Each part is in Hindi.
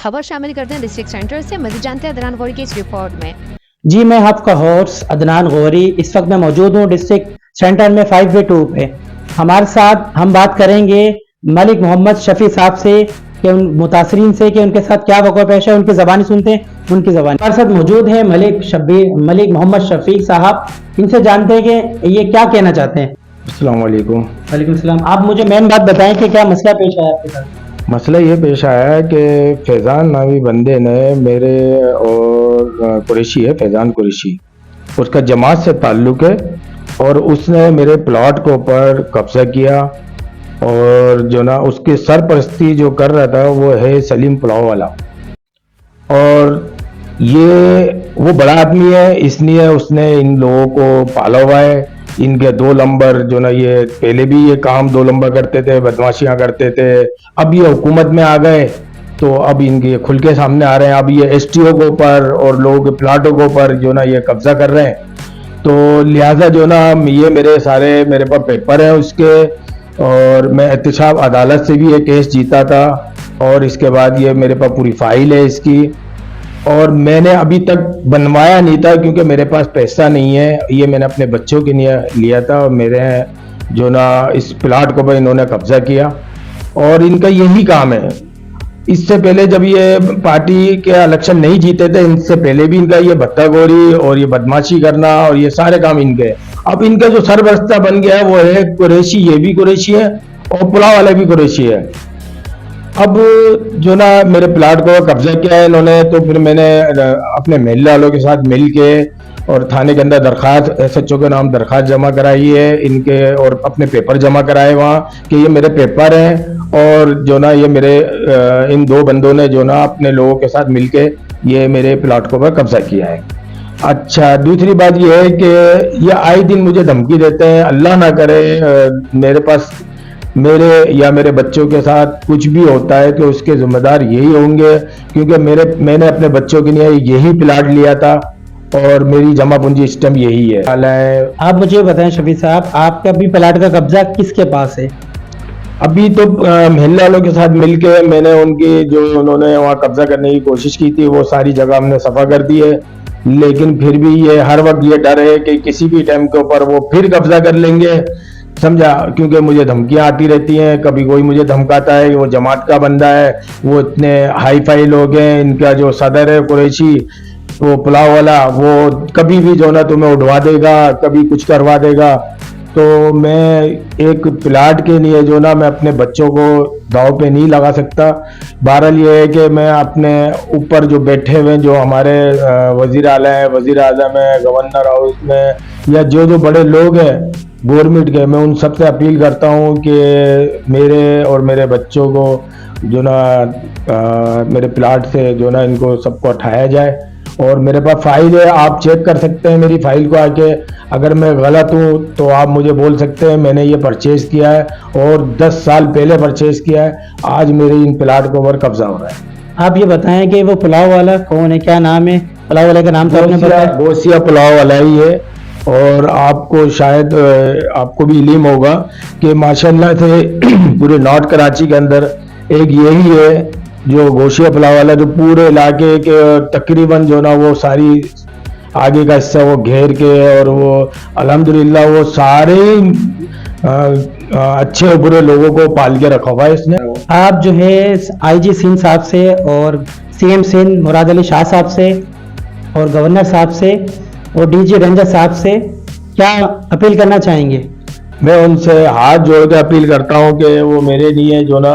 खबर शामिल करते हैं डिस्ट्रिक्ट सेंटर से। मज़ीद जानते हैं अदनान गौरी की इस रिपोर्ट में। जी, मैं आपका होस्ट अदनान गौरी इस वक्त मैं मौजूद हूँ डिस्ट्रिक्ट सेंटर में 5वे 2 पे। हमारे साथ हम बात करेंगे मलिक मोहम्मद शफी साहब से कि उन मुतासरीन से कि उनके साथ क्या वक़्त पेश है। उनकी ज़बानी सुनते हैं, उनकी ज़बानी। हमारे साथ मौजूद है मलिक मोहम्मद शफी साहब। इनसे जानते हैं कि ये क्या कहना चाहते हैं। अस्सलाम वालेकुम। वालेकुम सलाम। आप मुझे मेन बात बताएं कि क्या मसला पेश आया आपके साथ। मसला ये पेश आया है कि फैज़ान नामी बंदे ने मेरे और कुरैशी है, फैज़ान कुरैशी, उसका जमात से ताल्लुक़ है और उसने मेरे प्लॉट के ऊपर कब्जा किया और जो ना उसकी सरपरस्ती जो कर रहा था वो है सलीम पुलाव वाला। और ये वो बड़ा आदमी है, इसलिए उसने इन लोगों को पाला हुआ है। इनके 2 नंबर जो ना, ये पहले भी ये काम 2 नंबर करते थे, बदमाशियां करते थे। अब ये हुकूमत में आ गए तो अब इनके खुल के सामने आ रहे हैं। अब ये एसटीओ के ऊपर और लोगों के प्लाटों के ऊपर जो ना ये कब्जा कर रहे हैं। तो लिहाजा जो ना ये मेरे पास पेपर हैं उसके, और मैं एहतसाब अदालत से भी ये केस जीता था और इसके बाद ये मेरे पास पूरी फाइल है इसकी। और मैंने अभी तक बनवाया नहीं था क्योंकि मेरे पास पैसा नहीं है। ये मैंने अपने बच्चों के लिए लिया था और मेरे जो ना इस प्लाट को भी इन्होंने कब्जा किया और इनका यही काम है। इससे पहले जब ये पार्टी के इलेक्शन नहीं जीते थे, इनसे पहले भी इनका ये भत्ताखोरी और ये बदमाशी करना और ये सारे काम इनके। अब इनका जो सरबस्ता बन गया है वो है कुरैशी, ये भी कुरैशी है और पुलाव वाले भी कुरैशी है। अब जो ना मेरे प्लाट को कब्जा किया है इन्होंने, तो फिर मैंने अपने महल्ले वालों के साथ मिल के और थाने के अंदर दरखास्त, एसएचओ के नाम दरखास्त जमा कराई है इनके, और अपने पेपर जमा कराए वहाँ कि ये मेरे पेपर हैं। और जो ना ये मेरे इन 2 बंदों ने जो ना अपने लोगों के साथ मिलके ये मेरे प्लाट को कब्जा किया है। अच्छा, दूसरी बात ये है कि ये आए दिन मुझे धमकी देते हैं, अल्लाह ना करे मेरे पास मेरे या मेरे बच्चों के साथ कुछ भी होता है तो उसके जिम्मेदार यही होंगे, क्योंकि मैंने अपने बच्चों के लिए यही प्लाट लिया था और मेरी जमा पूंजी इस टाइम यही है। आप मुझे बताएं शफी साहब, आपका भी प्लाट का कब्जा किसके पास है? अभी तो महल्ले वालों के साथ मिलके मैंने उनकी जो उन्होंने वहाँ कब्जा करने की कोशिश की थी वो सारी जगह हमने सफा कर दी है। लेकिन फिर भी ये हर वक्त ये डर है कि किसी भी टाइम के ऊपर वो फिर कब्जा कर लेंगे, समझा। क्योंकि मुझे धमकियां आती रहती हैं, कभी कोई मुझे धमकाता है, वो जमात का बंदा है, वो इतने हाई फाई लोग हैं। इनका जो सदर है कुरैशी, वो पुलाव वाला, वो कभी भी जो ना तुम्हें उठवा देगा, कभी कुछ करवा देगा। तो मैं एक प्लाट के लिए जो ना मैं अपने बच्चों को दाव पे नहीं लगा सकता। बहरहाल ये है कि मैं अपने ऊपर जो बैठे हुए जो हमारे वजीर आला है, वजीर आजम है, गवर्नर हाउस में, या जो बड़े लोग हैं गवर्नमेंट के, मैं उन सबसे अपील करता हूँ कि मेरे और मेरे बच्चों को जो ना मेरे प्लाट से जो ना इनको सबको हटाया जाए। और मेरे पास फाइल है, आप चेक कर सकते हैं मेरी फाइल को आके। अगर मैं गलत हूँ तो आप मुझे बोल सकते हैं। मैंने ये परचेज किया है और 10 साल पहले परचेज किया है। आज मेरे इन प्लाट के ऊपर कब्जा हो रहा है। आप ये बताएं कि वो पुलाव वाला कौन है, क्या नाम है पुलाव वाले का? नाम तो आपने बताया, गोसिया पुलाव वाला ही है। और आपको शायद आपको भी इल्म होगा कि माशाल्लाह से पूरे नॉर्थ कराची के अंदर एक यही है जो गोशिया पुलाव वाला, जो पूरे इलाके के तकरीबन जो ना वो सारी आगे का हिस्सा वो घेर के, और वो अल्हम्दुलिल्लाह वो सारे अच्छे बुरे लोगों को पाल के रखा हुआ है इसने। आप जो है आईजी सिंध साहब से और सीएम सिंध मुराद अली शाह साहब से और गवर्नर साहब से और डीजी रंजन साहब से क्या अपील करना चाहेंगे? मैं उनसे हाथ जोड़ के अपील करता हूँ कि वो मेरे लिए जो ना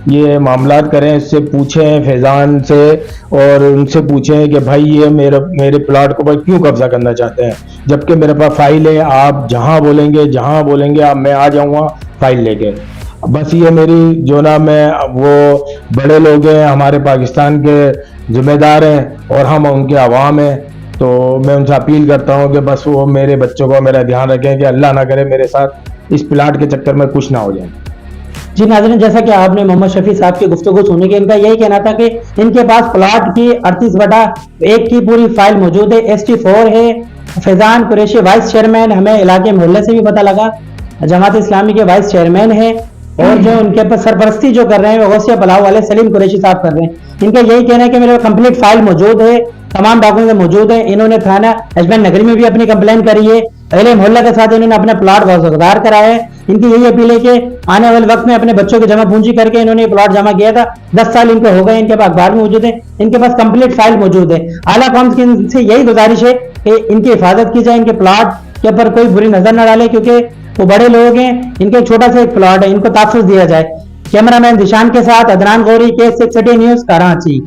ये मामलात करें, इससे पूछें फैज़ान से, और उनसे पूछें कि भाई ये मेरे प्लाट को भाई क्यों कब्जा करना चाहते हैं, जबकि मेरे पास फाइल है। आप जहां बोलेंगे आप मैं आ जाऊंगा फाइल लेके। बस ये मेरी जो ना मैं वो बड़े लोग हैं, हमारे पाकिस्तान के जिम्मेदार हैं और हम उनके अवाम हैं। तो मैं उनसे अपील करता हूँ कि बस वो मेरे बच्चों को मेरा ध्यान रखें कि अल्लाह ना करे मेरे साथ इस प्लाट के चक्कर में कुछ ना हो जाए। जी नाज़रीन, जैसा कि आपने मोहम्मद शफी साहब की गुफ्तगू सुनी कि इनका यही कहना था कि इनके पास प्लाट की 38/1 की पूरी फाइल मौजूद है। ST4 है। फैज़ान कुरैशी वाइस चेयरमैन, हमें इलाके मोहल्ले से भी पता लगा, जमात इस्लामी के वाइस चेयरमैन है। और जो उनके पर सरपरस्ती जो कर रहे हैं वो गौसिया पुलाव वाले सलीम कुरैशी साहब कर रहे हैं। इनका यही कहना है कि मेरे कंप्लीट फाइल मौजूद है, तमाम डॉक्यूमेंट मौजूद है। इन्होंने थाना अजमेर नगरी में भी अपनी कंप्लेन करी है, अहले मोहल्ला के साथ इन्होंने अपना प्लॉट वागदार कराया है। इनकी यही अपील है कि आने वाले वक्त में अपने बच्चों की जमा पूंजी करके इन्होंने प्लॉट जमा किया था, 10 साल इनको हो गए, इनके पास अखबार में मौजूद है, इनके पास कंप्लीट फाइल मौजूद है। आला कौम से यही गुजारिश है कि इनकी हिफाजत की जाए, इनके प्लॉट के ऊपर कोई बुरी नजर न डाले, क्योंकि वो बड़े लोग हैं, इनके एक छोटा सा एक प्लॉट है, इनको तहफ्फुज़ दिया जाए। कैमरामैन दिशान के साथ अदनान गौरी, के 6 न्यूज, कराची।